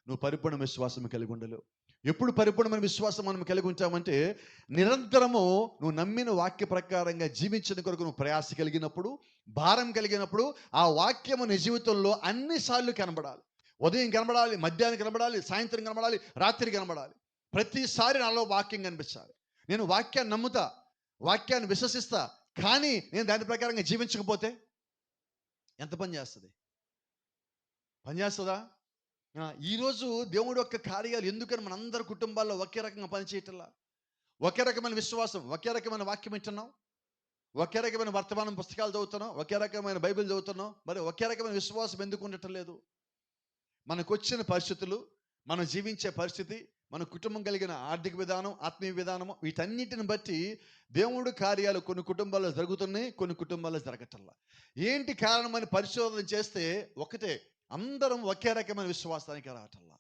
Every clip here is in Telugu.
నువ్వు పరిపూర్ణ విశ్వాసం కలిగి ఉండలేవు. ఎప్పుడు పరిపూర్ణమైన విశ్వాసం మనం కలిగి ఉంటామంటే, నిరంతరము నువ్వు నమ్మిన వాక్య ప్రకారంగా జీవించిన కొరకు నువ్వు ప్రయాస కలిగినప్పుడు, భారం కలిగినప్పుడు, ఆ వాక్యము నీ జీవితంలో అన్నిసార్లు కనబడాలి. ఉదయం కనబడాలి, మధ్యాహ్నం కనబడాలి, సాయంత్రం కనబడాలి, రాత్రి కనబడాలి. ప్రతిసారి నాలో వాక్యం కనిపించాలి. నేను వాక్యాన్ని నమ్ముతా, వాక్యాన్ని విశ్వసిస్తా, కానీ నేను దాని ప్రకారంగా జీవించకపోతే ఎంత పని చేస్తుంది? పని చేస్తుందా? ఈరోజు దేవుడి యొక్క కార్యాలు ఎందుకని మనందరి కుటుంబాల్లో ఒకే రకంగా పనిచేయటంలా? ఒకే రకమైన విశ్వాసం, ఒకే రకమైన వాక్యం వింటున్నాం, ఒకే రకమైన వర్తమానం పుస్తకాలు చదువుతున్నాం, ఒకే రకమైన బైబిల్ చదువుతున్నాం, మరి ఒకే రకమైన విశ్వాసం ఎందుకు ఉండటం లేదు? మనకు వచ్చిన పరిస్థితులు, మనం జీవించే పరిస్థితి, మన కుటుంబం కలిగిన ఆర్థిక విధానం, ఆత్మీయ విధానము, వీటన్నిటిని బట్టి దేవుడు కార్యాలు కొన్ని కుటుంబాల్లో జరుగుతున్నాయి, కొన్ని కుటుంబాల్లో జరగటంలా. ఏంటి కారణమని పరిశోధన చేస్తే ఒకటే, అందరం ఒకే రకమైన విశ్వాసానికి రావటంలా.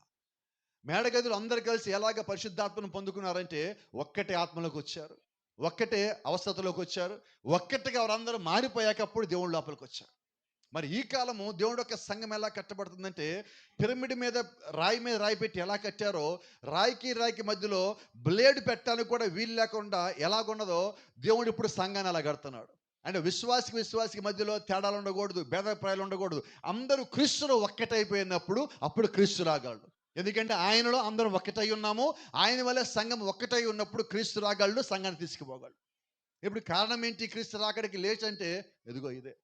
మేడగదులు అందరు కలిసి ఎలాగ పరిశుద్ధాత్మను పొందుకున్నారంటే, ఒక్కటే ఆత్మలోకి వచ్చారు, ఒక్కటే అవస్థతలోకి వచ్చారు, ఒక్కటిగా వారందరూ మారిపోయాక అప్పుడు దేవుడు లోపలికి వచ్చారు. మరి ఈ కాలము దేవుడు యొక్క సంఘం ఎలా కట్టబడుతుందంటే, పిరమిడ్ మీద రాయి పెట్టి ఎలా కట్టారో, రాయికి మధ్యలో బ్లేడ్ పెట్టడానికి కూడా వీలు లేకుండా ఎలాగున్నదో దేవుడు ఇప్పుడు సంఘాన్ని అలా కడుతున్నాడు. అంటే విశ్వాసికి మధ్యలో తేడాలు ఉండకూడదు, భేదాభిప్రాయాలు ఉండకూడదు. అందరూ క్రీస్తులో ఒక్కటైపోయినప్పుడు అప్పుడు క్రీస్తు రాగలడు. ఎందుకంటే ఆయనలో అందరం ఒక్కటై ఉన్నాము. ఆయన వల్ల సంఘం ఒక్కటై ఉన్నప్పుడు క్రీస్తు రాగలడు, సంఘాన్ని తీసుకుపోగలడు. ఇప్పుడు కారణం ఏంటి క్రీస్తు రాకడికి లేచంటే, ఎదుగో ఇదే.